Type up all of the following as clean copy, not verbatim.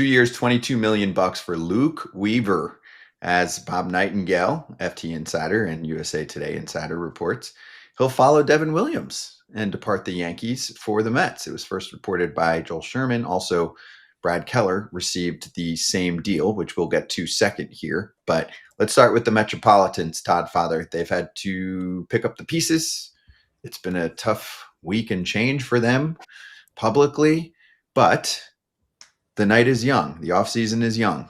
2 years, $22 million for Luke Weaver. As Bob Nightingale, FT Insider and USA Today Insider reports, he'll follow Devin Williams and depart the Yankees for the Mets. It was first reported by Joel Sherman. Also, Brad Keller received the same deal, which we'll get to second here. But let's start with the Metropolitans, Todd Father. They've had to pick up the pieces. It's been a tough week and change for them publicly, but the night is young. The offseason is young.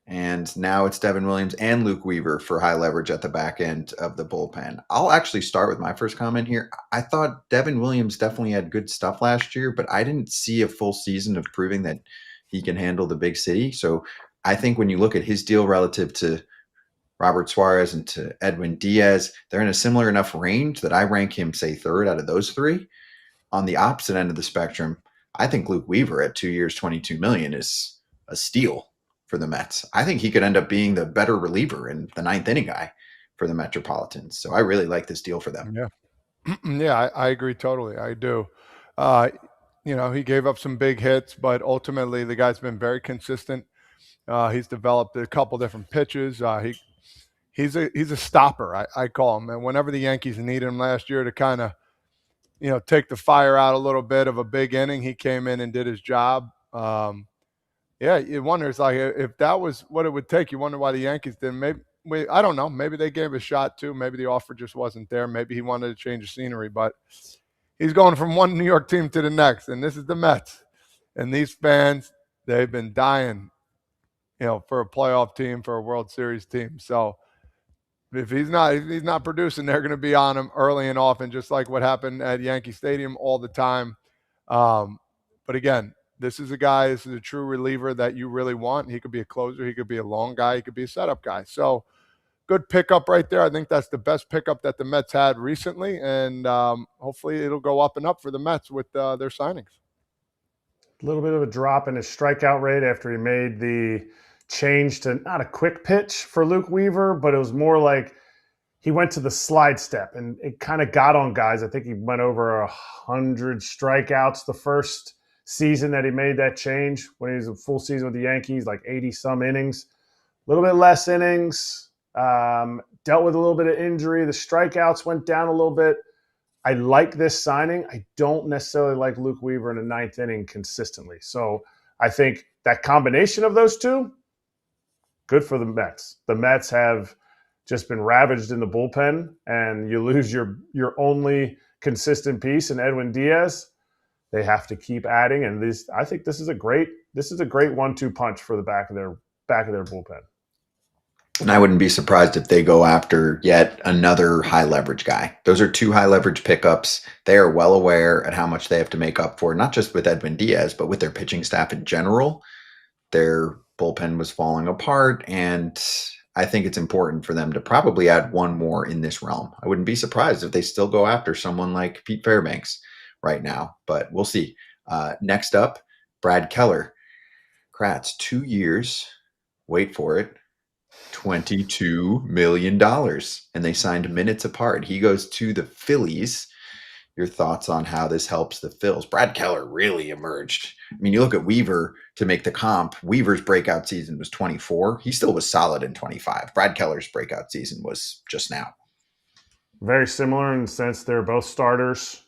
And now it's Devin Williams and Luke Weaver for high leverage at the back end of the bullpen. I'll actually start with my first comment here. I thought Devin Williams definitely had good stuff last year, but I didn't see a full season of proving that he can handle the big city. So I think when you look at his deal relative to Robert Suarez and to Edwin Diaz, they're in a similar enough range that I rank him, say, third out of those three. On the opposite end of the spectrum, I think Luke Weaver at 2 years, $22 million is a steal for the Mets. I think he could end up being the better reliever and the ninth inning guy for the Metropolitans. So I really like this deal for them. Yeah. Yeah, I agree totally. I do. He gave up some big hits, but ultimately the guy's been very consistent. He's developed a couple different pitches. He's a stopper, I call him. And whenever the Yankees needed him last year to kind of, take the fire out a little bit of a big inning, he came in and did his job. Yeah, you wonder, it's like, if that was what it would take, you wonder why the Yankees didn't. Maybe, I don't know. Maybe they gave a shot too. Maybe the offer just wasn't there. Maybe he wanted to change the scenery, but he's going from one New York team to the next, and this is the Mets. And these fans, they've been dying, for a playoff team, for a World Series team. So if he's not producing, they're going to be on him early and often, just like what happened at Yankee Stadium all the time. But again, this is a true reliever that you really want. He could be a closer. He could be a long guy. He could be a setup guy. So good pickup right there. I think that's the best pickup that the Mets had recently. And hopefully it'll go up and up for the Mets with their signings. A little bit of a drop in his strikeout rate after he made the change to not a quick pitch for Luke Weaver, but it was more like he went to the slide step and it kind of got on guys. I think he went over 100 strikeouts the first season that he made that change when he was a full season with the Yankees, like 80 some innings, a little bit less innings, dealt with a little bit of injury. The strikeouts went down a little bit. I like this signing. I don't necessarily like Luke Weaver in the ninth inning consistently. So I think that combination of those two, good for the Mets. The Mets have just been ravaged in the bullpen, and you lose your only consistent piece in Edwin Diaz. They have to keep adding, and I think this is a great 1-2 punch for the back of their bullpen. And I wouldn't be surprised if they go after yet another high leverage guy. Those are two high leverage pickups. They are well aware at how much they have to make up for, not just with Edwin Diaz, but with their pitching staff in general. Their bullpen was falling apart, and I think it's important for them to probably add one more in this realm. I wouldn't be surprised if they still go after someone like Pete Fairbanks right now, but we'll see. Next up, Brad Keller. Kratz, 2 years, wait for it, $22 million. And they signed minutes apart. He goes to the Phillies. Your thoughts on how this helps the Phils? Brad Keller really emerged. I mean, you look at Weaver to make the comp. Weaver's breakout season was 24. He still was solid in 25. Brad Keller's breakout season was just now. Very similar in the sense they're both starters.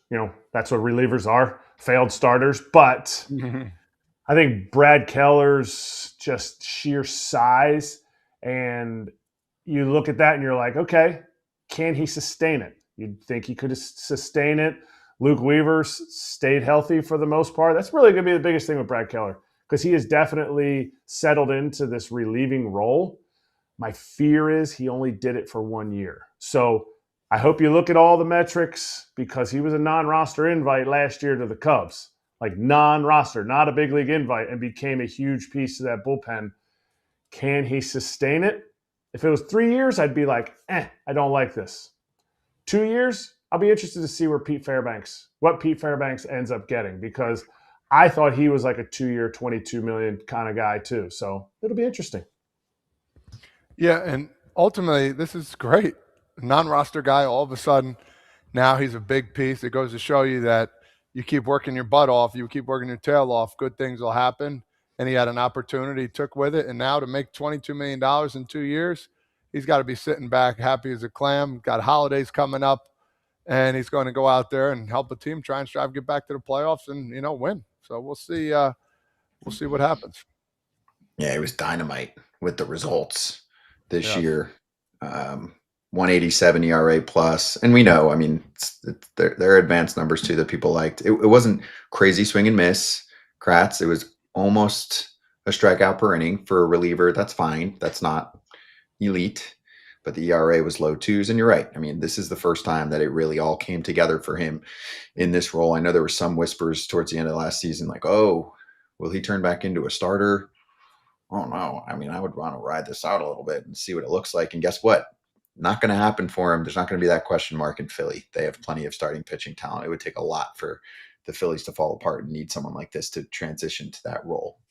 That's what relievers are, failed starters. But I think Brad Keller's just sheer size, and you look at that and you're like, okay, can he sustain it? You'd think he could sustain it. Luke Weaver's stayed healthy for the most part. That's really going to be the biggest thing with Brad Keller, because he has definitely settled into this relieving role. My fear is he only did it for 1 year. So I hope you look at all the metrics, because he was a non-roster invite last year to the Cubs, like non-roster, not a big league invite, and became a huge piece of that bullpen. Can he sustain it? If it was 3 years, I'd be like, I don't like this. 2 years, I'll be interested to see what Pete Fairbanks ends up getting, because I thought he was like a 2 year, $22 million kind of guy too. So it'll be interesting. Yeah, and ultimately, this is great. Non-roster guy, all of a sudden, now he's a big piece. It goes to show you that you keep working your butt off, you keep working your tail off, good things will happen. and he had an opportunity, he took with it. And now to make $22 million in 2 years, he's got to be sitting back happy as a clam. Got holidays coming up, and he's going to go out there and help a team try and strive to get back to the playoffs and, win. So we'll see. We'll see what happens. Yeah, he was dynamite with the results this Yes. year. 187 ERA plus, and we know, I mean, they're advanced numbers too that people liked. It wasn't crazy swing and miss, Kratz. It was almost a strikeout per inning for a reliever. That's fine. That's not elite, but the ERA was low twos. And you're right. I mean, this is the first time that it really all came together for him in this role. I know there were some whispers towards the end of last season, like, oh, will he turn back into a starter? Oh no. I mean, I would want to ride this out a little bit and see what it looks like. And guess what? Not going to happen for him. There's not going to be that question mark in Philly. They have plenty of starting pitching talent. It would take a lot for the Phillies to fall apart and need someone like this to transition to that role.